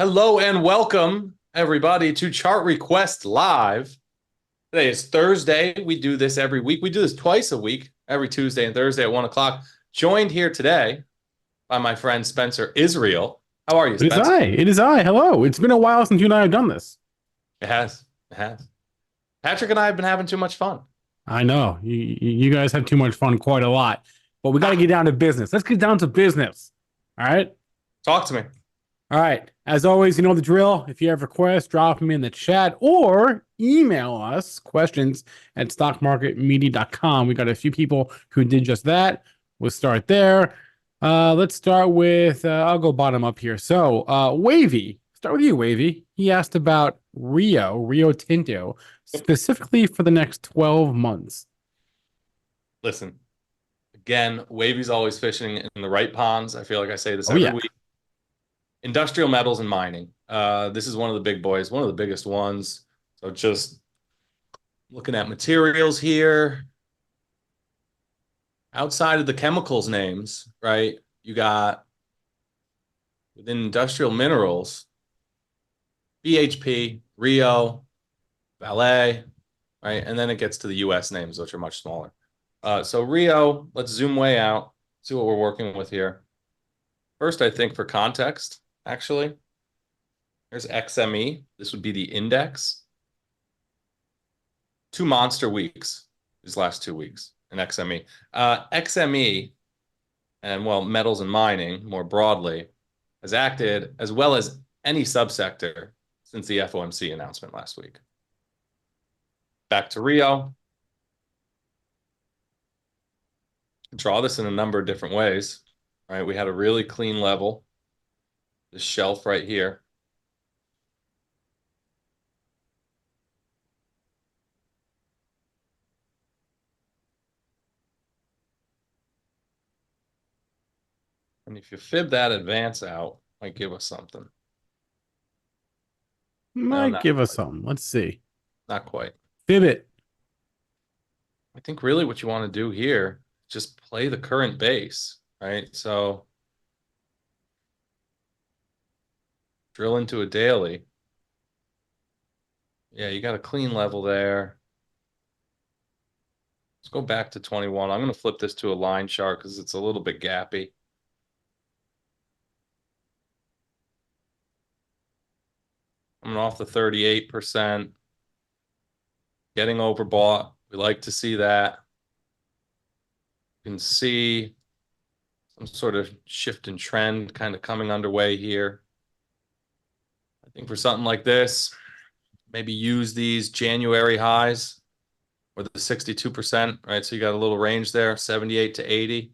Hello and welcome, everybody, to Chart Request Live. Today is Thursday. We do this every week. We do this twice a week, every Tuesday and Thursday at 1 o'clock. Joined here today by my friend Spencer Israel. How are you, It is Spencer? I. It is I. Hello. It's been a while since you and I have done this. It has. It has. Patrick and I have been having too much fun. I know you guys have too much fun, quite a lot, but we got to get down to business. Let's get down to business. All right. Talk to me. All right. As always, you know the drill. If you have requests, drop them in the chat or email us questions at stockmarketmedia.com. We got a few people who did just that. We'll start there. Let's start with, I'll go bottom up here. So, Wavy, start with you, Wavy. He asked about Rio Tinto, specifically for the next 12 months. Listen, again, Wavy's always fishing in the right ponds. I feel like I say this Oh, every yeah. week. Industrial metals and mining. This is one of the big boys, one of the biggest ones. So just looking at materials here. Outside of the chemicals names, right? You got within industrial minerals, BHP, Rio, Vale, right? And then it gets to the US names, which are much smaller. So Rio, let's zoom way out, see what we're working with here. First, I think for context, actually, there's XME. This would be the index. Two monster weeks, these last 2 weeks in XME. XME and, well, metals and mining more broadly has acted as well as any subsector since the FOMC announcement last week. Back to Rio. Draw this in a number of different ways, right? We had a really clean level, this shelf right here. And if you fib that advance out, might give us something. No, Might not give us quite. something. Let's see. Not quite. Fib it. I think really what you want to do here, just play the current base, right? So drill into a daily. Yeah, you got a clean level there. Let's go back to 21. I'm going to flip this to a line chart because it's a little bit gappy. Coming off the 38%. Getting overbought. We like to see that. You can see some sort of shift in trend kind of coming underway here. I think for something like this, maybe use these January highs or the 62%, right? So you got a little range there, 78 to 80.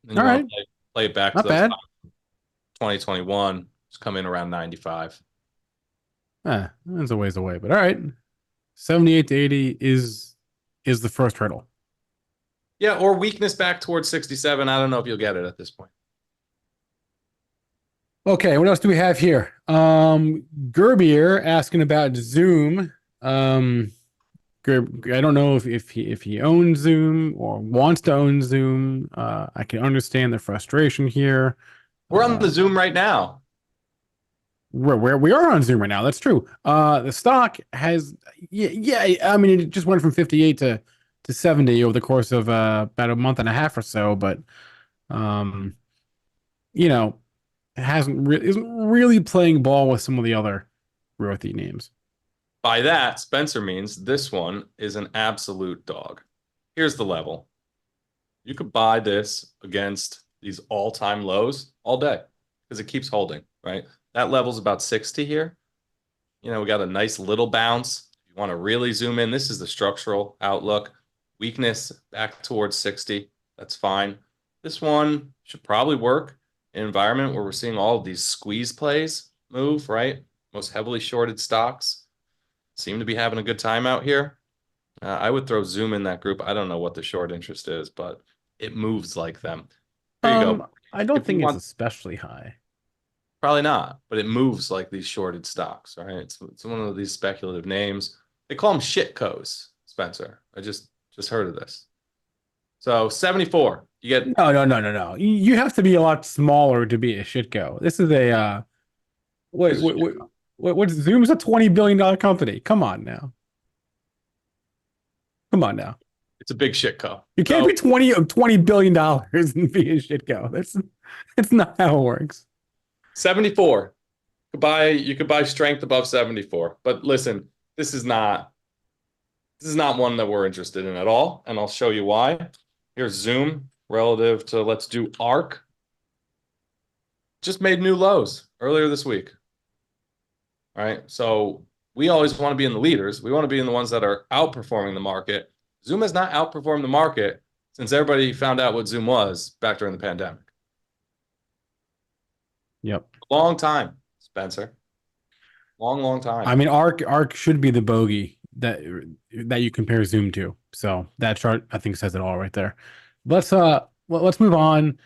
Then All you want right. to play it back to Not those bad. 2021. Just come in around 95. That's a ways away, but all right. 78 to 80 is the first hurdle. Yeah, or weakness back towards 67. I don't know if you'll get it at this point. Okay, what else do we have here? Gerbier asking about Zoom. I don't know if he owns Zoom or wants to own Zoom. I can understand the frustration here. We're on the Zoom right now. Where we are on Zoom right now. That's true. The stock has yeah. I mean, it just went from 58 to 70 over the course of about a month and a half or so, but um, you know, isn't really playing ball with some of the other growthy names. By that, Spencer means this one is an absolute dog. Here's the level. You could buy this against these all-time lows all day because it keeps holding, right? That level's about 60 here. You know, we got a nice little bounce. If you want to really zoom in, this is the structural outlook. Weakness back towards 60. That's fine. This one should probably work in an environment where we're seeing all of these squeeze plays move, right? Most heavily shorted stocks seem to be having a good time out here. I would throw Zoom in that group. I don't know what the short interest is, but it moves like them. Here you go. I don't If you think it's want, especially high. probably not, but it moves like these shorted stocks, right? It's one of these speculative names. They call them shitcos, Spencer. I just heard of this. So 74, You get No. You have to be a lot smaller to be a shitco. This is a this wait, is wait, wait, what Zoom's a $20 billion company. Come on now. Come on now. it's a big shit co. You can't So be $20 billion and be a shitco. That's not how it works. 74. You could buy strength above 74. But listen, this is not one that we're interested in at all, and I'll show you why. Here's Zoom relative to, let's do ARC. Just made new lows earlier this week. All right. So we always want to be in the leaders. We want to be in the ones that are outperforming the market. Zoom has not outperformed the market since everybody found out what Zoom was back during the pandemic. Yep. Long time, Spencer. Long time. I mean, Arc should be the bogey that you compare Zoom to. So that chart, I think, says it all right there. Let's move on.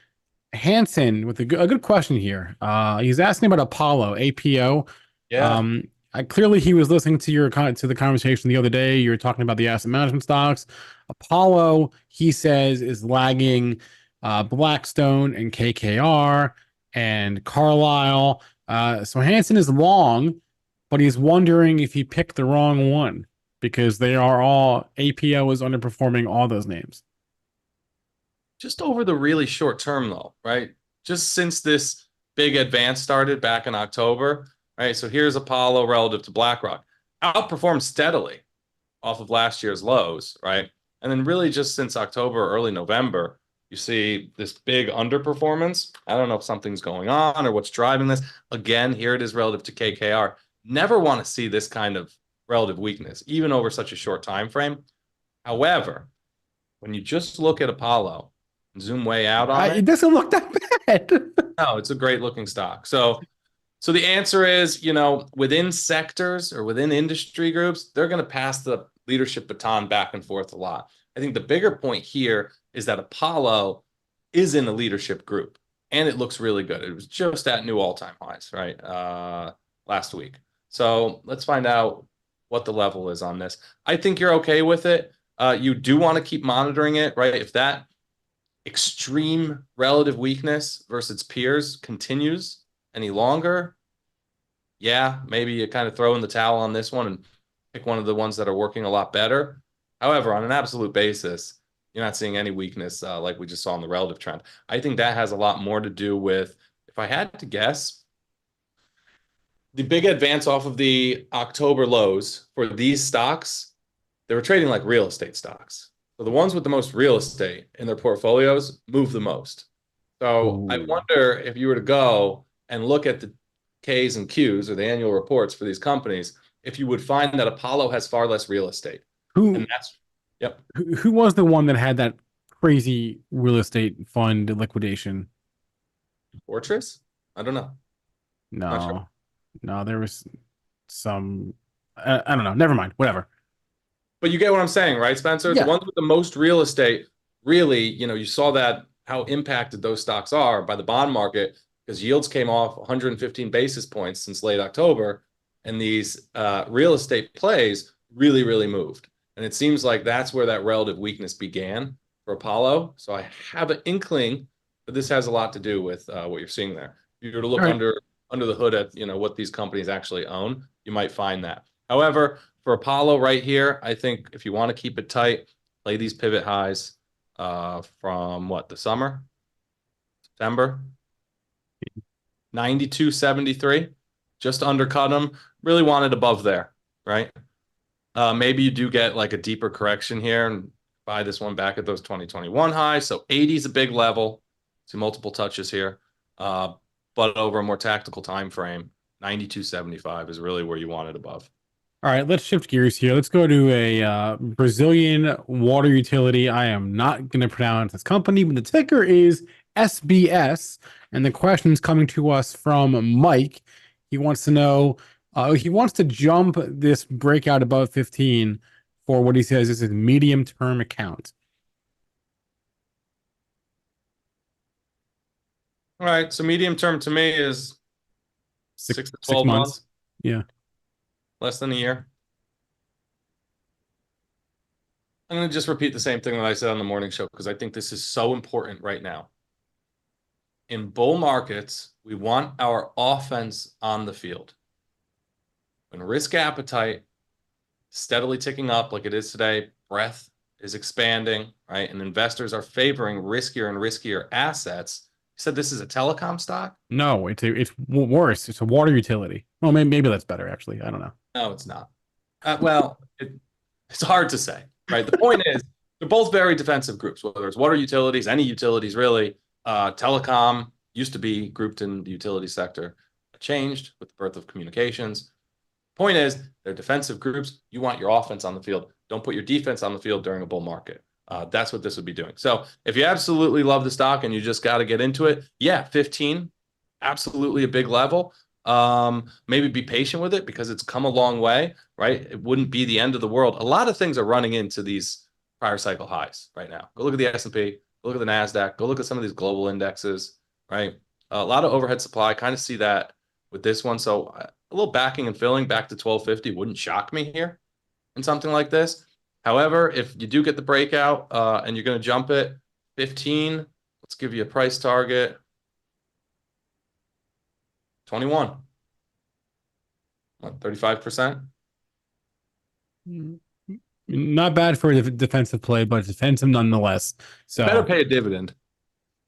Hansen with a good question here. He's asking about Apollo APO. Yeah. Clearly he was listening to the conversation the other day. You were talking about the asset management stocks. Apollo, he says, is lagging Blackstone and KKR and Carlyle. So Hansen is long, but he's wondering if he picked the wrong one because they are all APO is underperforming all those names. Just over the really short term, though, right? Just since this big advance started back in October, right? So here's Apollo relative to BlackRock, outperformed steadily off of last year's lows, right? And then really just since October, early November, you see this big underperformance. I don't know if something's going on or what's driving this. Again, here it is relative to KKR. Never want to see this kind of relative weakness, even over such a short time frame. However, when you just look at Apollo, zoom way out on It it. doesn't look that bad. No, it's a great looking stock. So the answer is, within sectors or within industry groups, they're going to pass the leadership baton back and forth a lot. I think the bigger point here is that Apollo is in a leadership group and it looks really good. It was just at new all-time highs, right? Last week. So let's find out what the level is on this. I think you're okay with it. You do want to keep monitoring it, right? If that extreme relative weakness versus peers continues any longer, yeah, maybe you kind of throw in the towel on this one and pick one of the ones that are working a lot better. However, on an absolute basis, you're not seeing any weakness like we just saw in the relative trend. I think that has a lot more to do with, if I had to guess, the big advance off of the October lows for these stocks, they were trading like real estate stocks. So the ones with the most real estate in their portfolios move the most. So I wonder if you were to go and look at the Ks and Qs or the annual reports for these companies, if you would find that Apollo has far less real estate. And that's, yep. Who was the one that had that crazy real estate fund liquidation? Fortress? I don't know. Not sure. No, there was some, I don't know. Never mind. Whatever. But you get what I'm saying, right, Spencer? Yeah. The ones with the most real estate, really, you saw that how impacted those stocks are by the bond market because yields came off 115 basis points since late October, and these real estate plays really, really moved. And it seems like that's where that relative weakness began for Apollo. So I have an inkling that this has a lot to do with what you're seeing there. If you were to look under the hood at what these companies actually own, you might find that. However, for Apollo right here, I think if you want to keep it tight, play these pivot highs from the summer, September, 92.73, just undercut them. Really wanted above there, right? Maybe you do get like a deeper correction here and buy this one back at those 2021 highs. So 80 is a big level. See multiple touches here, but over a more tactical time frame, 92.75 is really where you want it above. All right, let's shift gears here. Let's go to a Brazilian water utility. I am not going to pronounce this company, but the ticker is SBS. And the question is coming to us from Mike. He wants to know, he wants to jump this breakout above 15 for what he says is his medium-term account. All right, so medium term to me is 6 to 12 months. Yeah. Less than a year. I'm going to just repeat the same thing that I said on the morning show because I think this is so important right now. In bull markets, we want our offense on the field. When risk appetite steadily ticking up like it is today, breadth is expanding, right? And investors are favoring riskier and riskier assets. You said this is a telecom stock? No, it's worse. It's a water utility. Well, maybe that's better actually. I don't know. No, it's not. It's hard to say, right? The point is, they're both very defensive groups, whether it's water utilities, any utilities really. Telecom used to be grouped in the utility sector, changed with the birth of communications. Point is, they're defensive groups. You want your offense on the field. Don't put your defense on the field during a bull market. That's what this would be doing. So if you absolutely love the stock and you just got to get into it, yeah, 15, absolutely a big level. Maybe be patient with it because it's come a long way, right? It wouldn't be the end of the world. A lot of things are running into these prior cycle highs right now. Go look at the S&P, go look at the NASDAQ, go look at some of these global indexes, right? A lot of overhead supply, kind of see that with this one. So a little backing and filling back to 1250 wouldn't shock me here in something like this. However, if you do get the breakout and you're going to jump it, 15, let's give you a price target. 21. What, 35%? Not bad for a defensive play, but defensive nonetheless. So Better pay a dividend.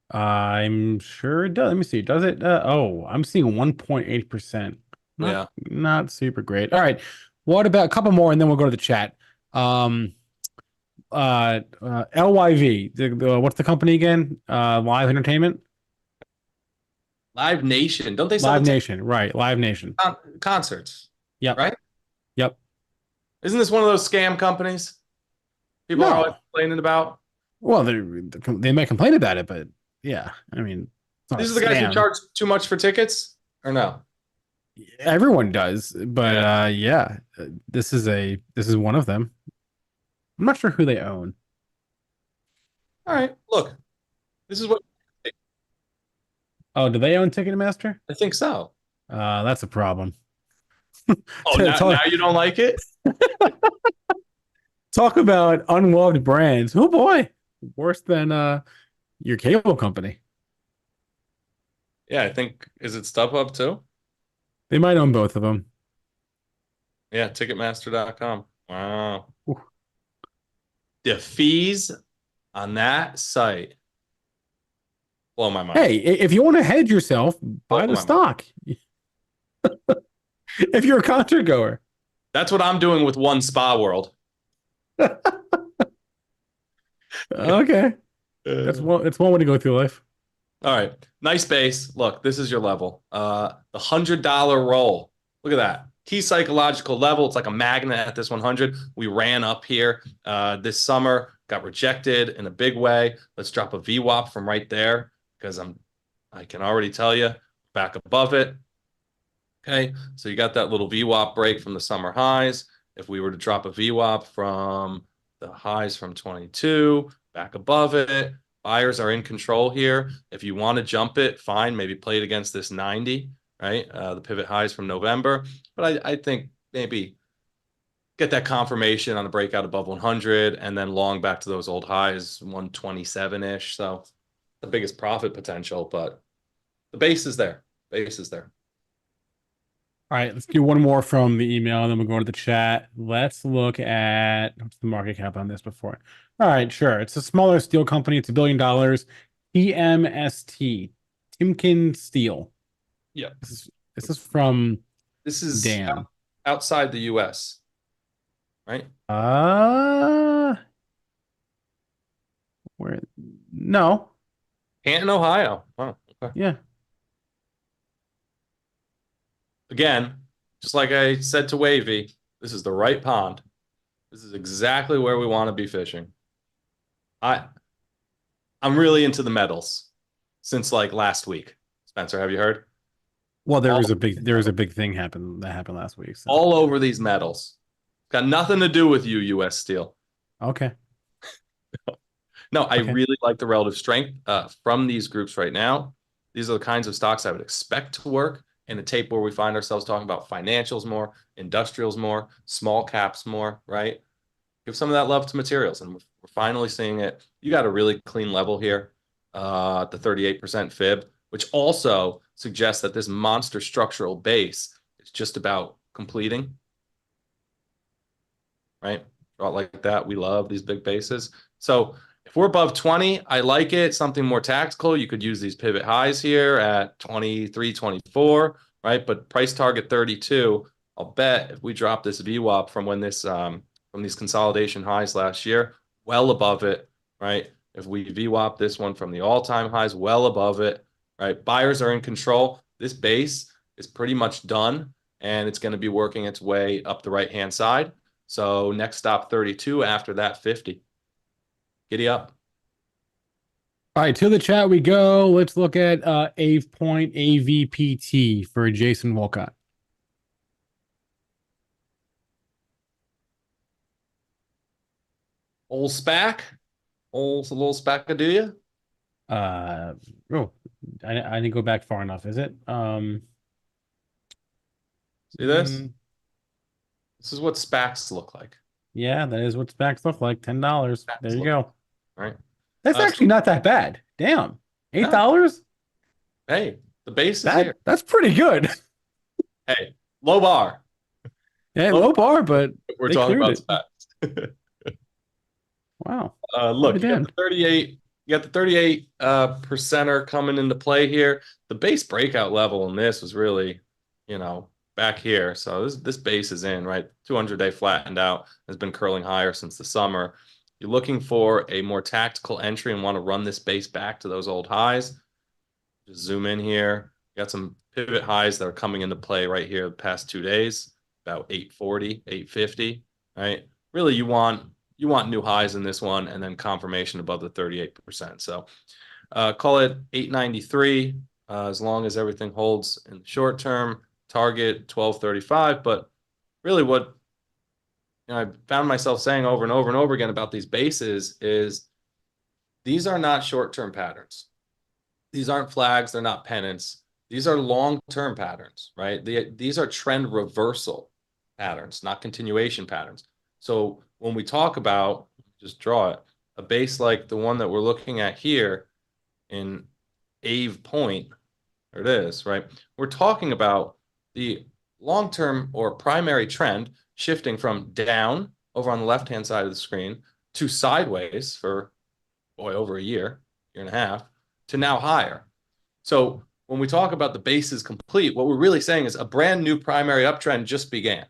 I'm sure it does. Let me see. Does it? Oh, I'm seeing 1.8%. Yeah. Not super great. All right. What about a couple more and then we'll go to the chat. LYV. What's the company again? Live Entertainment? Live Nation. Don't they sell Live Nation, right. Live Nation. Concerts? Yep. Right? Yep. Isn't this one of those scam companies people are always complaining about? Well, they might complain about it, but yeah, I mean, these are the guys who charge too much for tickets, or no? Everyone does, but yeah, this is one of them. I'm not sure who they own. All right, look, this is what. Oh, do they own Ticketmaster? I think so. That's a problem. Oh, now you don't like it? Talk about unloved brands. Oh boy, worse than your cable company. Yeah, I think, is it StubHub too? They might own both of them. Yeah, Ticketmaster.com. Wow. Ooh. The fees on that site blow my mind. Hey, if you want to hedge yourself, buy the stock. If you're a concert goer. That's what I'm doing with One Spa World. Okay. It's one way to go through life. All right. Nice base. Look, this is your level. The $100 roll. Look at that. Key psychological level. It's like a magnet at this 100. We ran up here this summer, got rejected in a big way. Let's drop a VWAP from right there because I can already tell you back above it. Okay. So you got that little VWAP break from the summer highs. If we were to drop a VWAP from the highs from 22 back above it, buyers are in control here. If you want to jump it, fine. Maybe play it against this 90, right? The pivot highs from November. But I think maybe get that confirmation on the breakout above 100 and then long back to those old highs, 127-ish. So the biggest profit potential, but the base is there. Base is there. All right, let's do one more from the email, and then we'll go to the chat. Let's look at what's the market cap on this before. All right, sure. It's a smaller steel company. It's $1 billion. TMST, Timken Steel. Yeah. This is from Dan. Outside the US, right? Where? No. Canton, Ohio. Oh, okay. Yeah. Again, just like I said to Wavy, this is the right pond. This is exactly where we want to be fishing. I'm really into the metals since like last week. Spencer, have you heard? Well, there was a big thing that happened last week. So. All over these metals. Got nothing to do with you, US Steel. Okay. No, I really like the relative strength from these groups right now. These are the kinds of stocks I would expect to work in a tape where we find ourselves talking about financials more, industrials more, small caps more, right? Give some of that love to materials, and we're finally seeing it. You got a really clean level here, the 38% fib, which also suggests that this monster structural base is just about completing, right? Draw it like that. We love these big bases. So if we're above 20, I like it. Something more tactical. You could use these pivot highs here at 23, 24, right? But price target 32. I'll bet if we drop this VWAP from when this from these consolidation highs last year, well above it, right? If we VWAP this one from the all-time highs, well above it, right? Buyers are in control. This base is pretty much done, and it's going to be working its way up the right-hand side. So next stop 32, after that 50. Giddy up. All right, to the chat we go. Let's look at Ave Point AVPT for Jason Wolcott. Old SPAC, old little SPAC, do you? Oh, I didn't go back far enough, is it? See this? This is what SPACs look like. Yeah, that is what SPACs look like. $10. There you go. All right. That's actually not that bad. Damn. $8? Hey, the base is here. That's pretty good. Hey, low bar. Yeah, low bar, but we're talking about SPACs. Wow. Look, you got the 38. You got the 38 percenter coming into play here. The base breakout level in this was really, back here. So this base is in, right? 200-day flattened out, has been curling higher since the summer. You're looking for a more tactical entry and want to run this base back to those old highs. Just zoom in here. You got some pivot highs that are coming into play right here the past 2 days, about 840, 850, right? Really, you want new highs in this one and then confirmation above the 38%. So call it 893 as long as everything holds in the short term. Target 1235. But really what I found myself saying over and over and over again about these bases is these are not short-term patterns. These aren't flags. They're not pennants. These are long-term patterns, right? These are trend reversal patterns, not continuation patterns. So when we talk about, just draw it, a base like the one that we're looking at here in Ave Point, there it is, right? We're talking about the long-term or primary trend shifting from down over on the left-hand side of the screen to sideways for, over a year and a half, to now higher. So when we talk about the base is complete, what we're really saying is a brand new primary uptrend just began.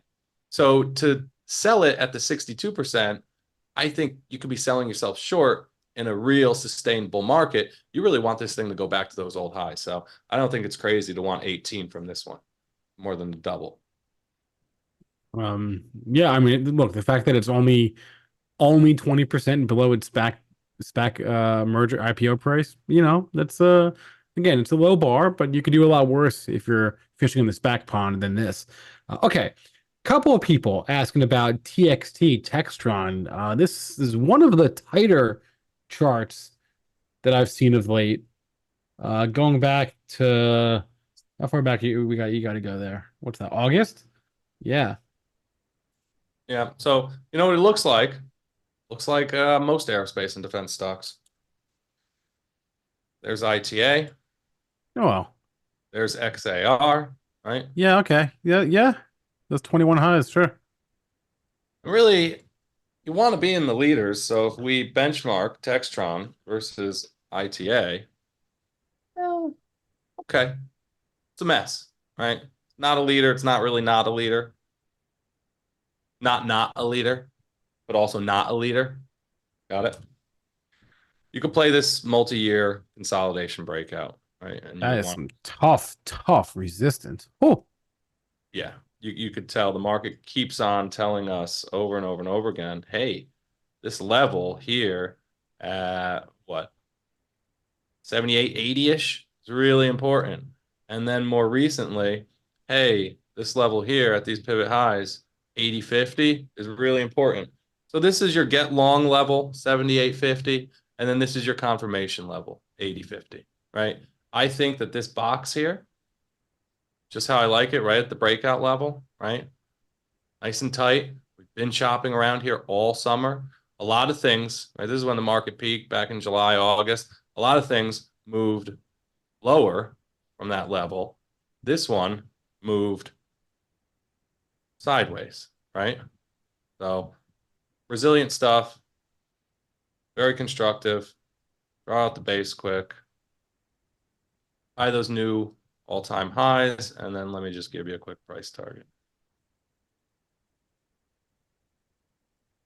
So to sell it at the 62%, I think you could be selling yourself short in a real sustainable market. You really want this thing to go back to those old highs. So I don't think it's crazy to want 18 from this one, more than the double. Yeah, I mean, look, the fact that it's only 20% below its SPAC merger IPO price, that's again, it's a low bar, but you could do a lot worse if you're fishing in the SPAC pond than this. Okay. Couple of people asking about TXT, Textron. This is one of the tighter charts that I've seen of late. Going back to how far back you got to go there. What's that? August? Yeah. Yeah. So you know what it looks like? Looks like most aerospace and defense stocks. There's ITA. Oh well. There's XAR, right? Yeah, okay. Yeah. Those 21 highs, sure. Really, you want to be in the leaders. So if we benchmark Textron versus ITA, well, okay, it's a mess, right? Not a leader. It's not really not a leader. Not a leader, but also not a leader. Got it? You could play this multi-year consolidation breakout, right? And that is some tough resistance. Oh, yeah. You could tell the market keeps on telling us over and over and over again, hey, this level here at what, 78, 80-ish is really important. And then more recently, hey, this level here at these pivot highs, 80, 50 is really important. So this is your get long level, 78.50, and then this is your confirmation level, 80.50, right? I think that this box here, just how I like it, right at the breakout level, right? Nice and tight. We been shopping around here all summer. A lot of things, right? This is when the market peaked back in July, August. A lot of things moved lower from that level. This one moved sideways, right? So resilient stuff, very constructive. Draw out the base quick. Buy those new all-time highs, and then let me just give you a quick price target.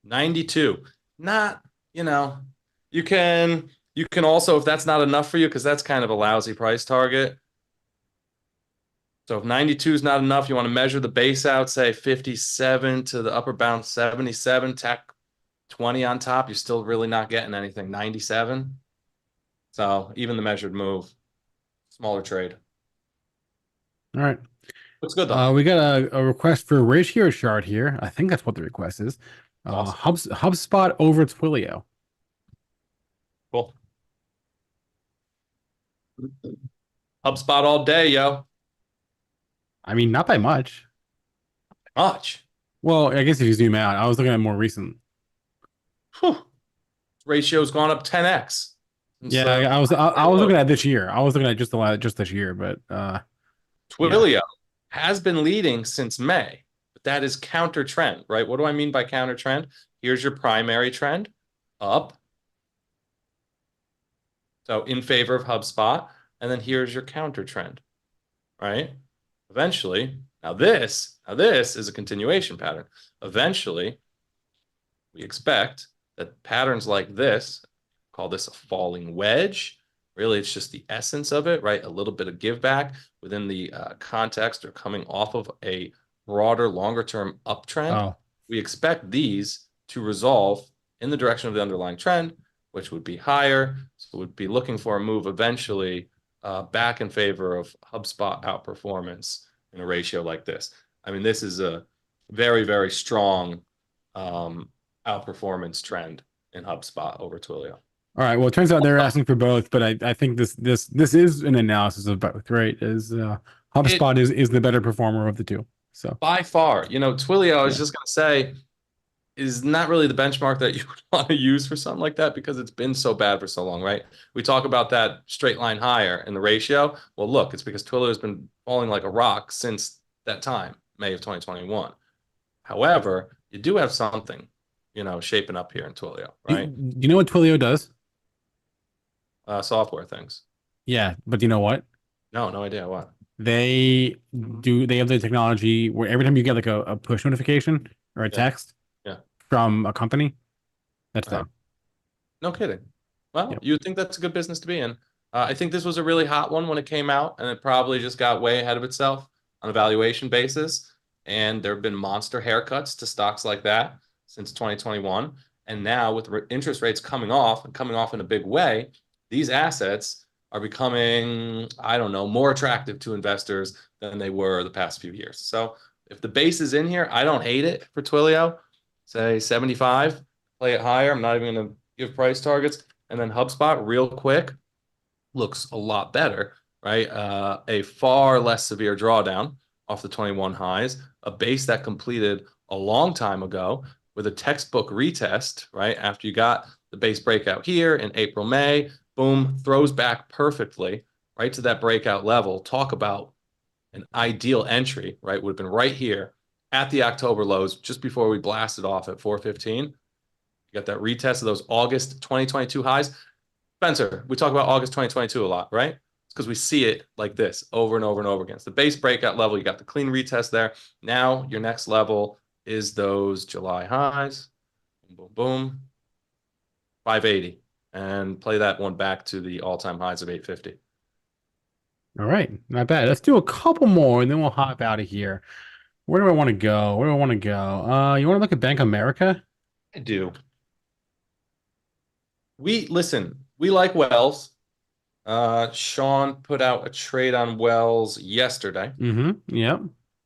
92. Not, you know, you can also, if that's not enough for you, because that's kind of a lousy price target. So if 92 is not enough, you want to measure the base out, say 57 to the upper bound 77, tack 20 on top, you're still really not getting anything. 97. So even the measured move, smaller trade. All right. Looks good though. We got a request for a ratio chart here. I think that's what the request is. Awesome. HubSpot over Twilio. Cool. HubSpot all day, yo. I mean, not by much. Much. Well, I guess if you zoom out, I was looking at more recent. Whew. Ratio's gone up 10x. Yeah, I was looking at this year. I was looking at just this year, but Twilio yeah. has been leading since May, but that is counter trend, right? What do I mean by counter trend? Here's your primary trend, up. So in favor of HubSpot, and then here's your counter trend, right? Eventually, now this is a continuation pattern. Eventually, we expect that patterns like this, call this a falling wedge. Really, it's just the essence of it, right? A little bit of give back within the context or coming off of a broader, longer term uptrend. Oh, We expect these to resolve in the direction of the underlying trend, which would be higher. So we'd be looking for a move eventually back in favor of HubSpot outperformance in a ratio like this. I mean, this is a very, very strong outperformance trend in HubSpot over Twilio. all right. Well, it turns out they're asking for both, but I think this is an analysis of both, right? Is HubSpot is the better performer of the two. So By far, Twilio, I was yeah. just going to say, is not really the benchmark that you would want to use for something like that because it's been so bad for so long, right? We talk about that straight line higher in the ratio. Well, look, it's because Twilio has been falling like a rock since that time, May of 2021. However, you do have something, shaping up here in Twilio, right? You know what Twilio does? Software things. Yeah, but you know what? No idea what. They they have the technology where every time you get like a push notification or a Yeah, text yeah, from a company, that's right. them. No kidding. Well, Yep. you would think that's a good business to be in. I think this was a really hot one when it came out, and it probably just got way ahead of itself on a valuation basis. And there have been monster haircuts to stocks like that since 2021. And now with interest rates coming off and coming off in a big way, these assets are becoming, I don't know, more attractive to investors than they were the past few years. So if the base is in here, I don't hate it for Twilio. Say 75, play it higher. I'm not even going to give price targets. And then HubSpot, real quick, looks a lot better, right? A far less severe drawdown off the 21 highs, a base that completed a long time ago with a textbook retest, right? After you got the base breakout here in April, May, boom, throws back perfectly right to that breakout level. Talk about an ideal entry, right? Would have been right here at the October lows just before we blasted off at 415. You got that retest of those August 2022 highs. Spencer, we talk about August 2022 a lot, right? It's because we see it like this over and over and over again. It's the base breakout level. You got the clean retest there. Now your next level is those July highs. Boom, boom, boom. 580. And play that one back to the all-time highs of 850. All right, not bad. Let's do a couple more and then we'll hop out of here. Where do I want to go? Where do I want to go? You want to look at Bank America? I do. We like Wells. Sean put out a trade on Wells yesterday. Mm-hmm. Yep.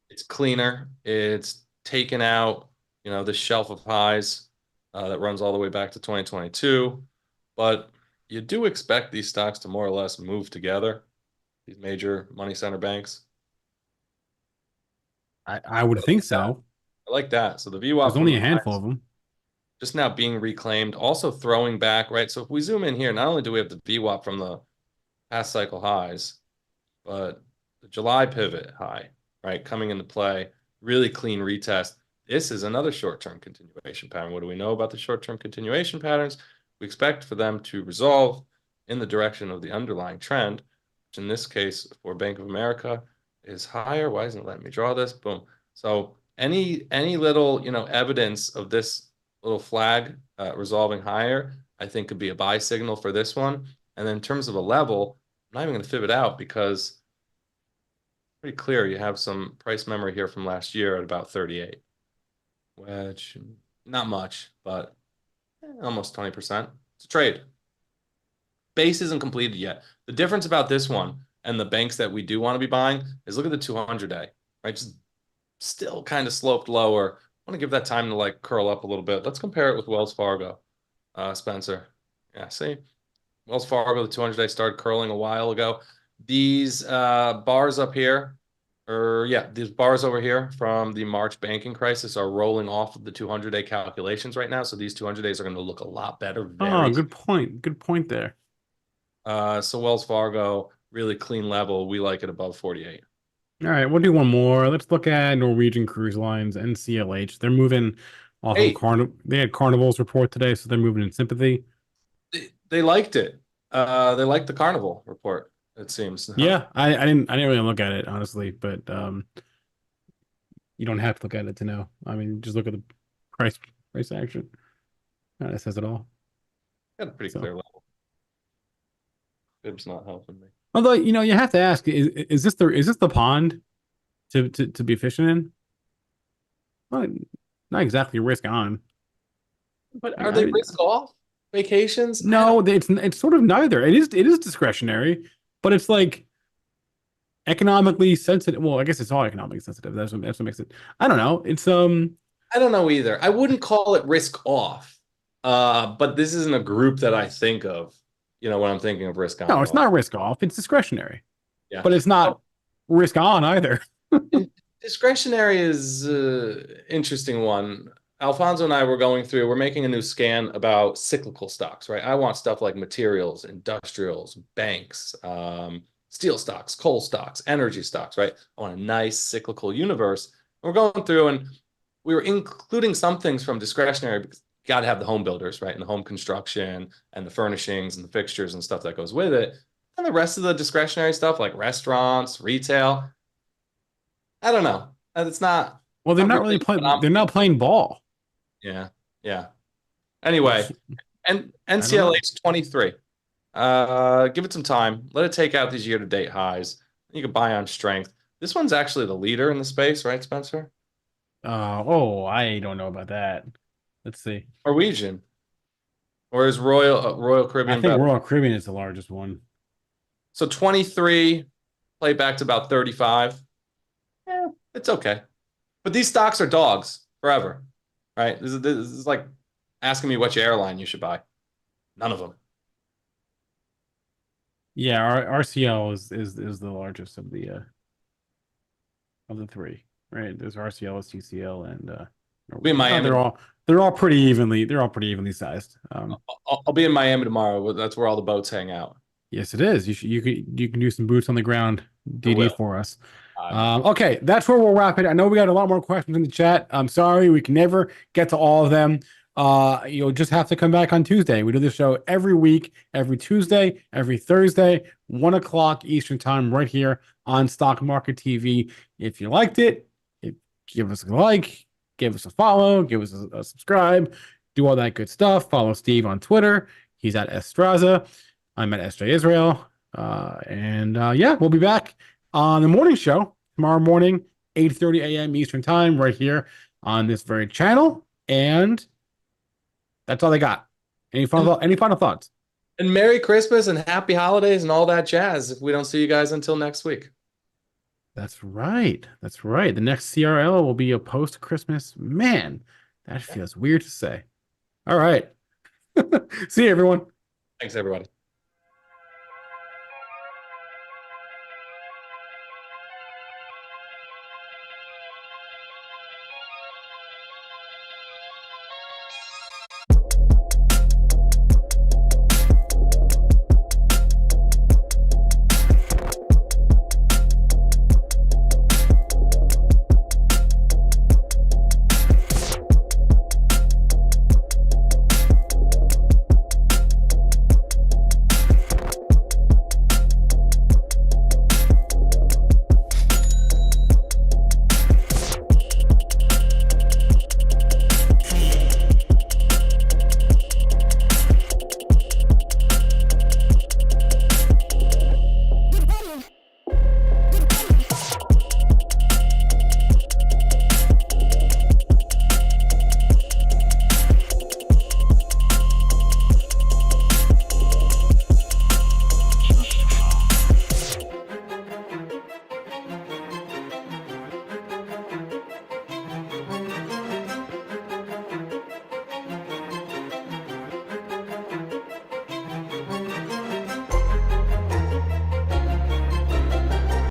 It's cleaner. It's taken out, the shelf of highs that runs all the way back to 2022. But you do expect these stocks to more or less move together, these major money center banks. I would think so. I like that. So the There's VWAP from only the a handful highs of them. just now being reclaimed, also throwing back, right? So if we zoom in here, not only do we have the VWAP from the past cycle highs, but the July pivot high, right, coming into play, really clean retest. This is another short-term continuation pattern. What do we know about the short-term continuation patterns? We expect for them to resolve in the direction of the underlying trend, which in this case for Bank of America is higher. Why isn't it letting me draw this? Boom. So any little, evidence of this little flag resolving higher, I think could be a buy signal for this one. And then in terms of a level, I'm not even going to fib it out because it's pretty clear you have some price memory here from last year at about 38, which not much, but almost 20%. It's a trade. Base isn't completed yet. The difference about this one and the banks that we do want to be buying is look at the 200-day, right? Just still kind of sloped lower. I want to give that time to like curl up a little bit. Let's compare it with Wells Fargo, Spencer. Yeah, see? Wells Fargo, the 200-day started curling a while ago. These bars up here, or yeah, these bars over here from the March banking crisis are rolling off of the 200-day calculations right now. So these 200 days are going to look a lot better Oh, very. good point. Good point there. So Wells Fargo, really clean level. We like it above 48. All right, we'll do one more. Let's look at Norwegian Cruise Lines, NCLH. They're moving off of Hey, Carnival. They had Carnival's report today, so they're moving in sympathy. they liked it. They liked the Carnival report, it seems. Yeah, I didn't really look at it honestly, but you don't have to look at it to know. I mean, just look at the price action. That says it all. Got a pretty So, clear level. Bib's not helping me. although you have to ask, is this the pond to be fishing in? Well, not exactly risk on. But are I they mean, risk off vacations? I don't. no, it's sort of neither. It is discretionary, but it's like economically sensitive. Well, I guess it's all economically sensitive. That's what makes it. I don't know. It's I don't know either. I wouldn't call it risk off. But this isn't a group that I think of, when I'm thinking of risk on no, at it's all. not risk off. It's discretionary, Yeah. but it's not risk on either. Discretionary is interesting one. Alfonso and I were going through, we're making a new scan about cyclical stocks, right? I want stuff like materials, industrials, banks, steel stocks, coal stocks, energy stocks, right? I want a nice cyclical universe. And we're going through and we were including some things from discretionary because you got to have the home builders, right? And the home construction and the furnishings and the fixtures and stuff that goes with it. And the rest of the discretionary stuff like restaurants, retail, I don't know. It's not Well, they're not not really really what playing. I'm They're not playing ball. yeah. Yeah. You Anyway, can't- and I don't know. NCLH 23. Give it some time. Let it take out these year-to-date highs. You can buy on strength. This one's actually the leader in the space, right, Spencer? Oh, I don't know about that. Let's see. Norwegian. Or is Royal I Caribbean think better? Royal Caribbean is the largest one. So 23, play back to about 35. Yeah, it's okay. But these stocks are dogs forever, right? This is like asking me which airline you should buy. None of them. Yeah, RCL is the largest of the three, right? There's RCL, TCL, and Be in Norwegian. Oh, Miami. they're all pretty evenly sized. I'll be in Miami tomorrow. That's where all the boats hang out. Yes, it is. You can do some boots on the ground I DD will. for us. I will. Okay, that's where we'll wrap it. I know we got a lot more questions in the chat. I'm sorry we can never get to all of them. You'll just have to come back on Tuesday. We do this show every week, every Tuesday, every Thursday, 1 o'clock Eastern time, right here on Stock Market TV. If you liked it, give us a like, give us a follow, give us a subscribe, do all that good stuff. Follow Steve on Twitter. He's at Estraza. I'm at SJ Israel. Yeah, we'll be back on the morning show tomorrow morning, 8:30 a.m. Eastern time, right here on this very channel. And that's all they got. Any final thoughts? And Merry Christmas and Happy Holidays and all that jazz if we don't see you guys until next week. That's right. That's right. The next CRL will be a post-Christmas. Man, that feels weird to say. All right. See you, everyone. Thanks, everybody.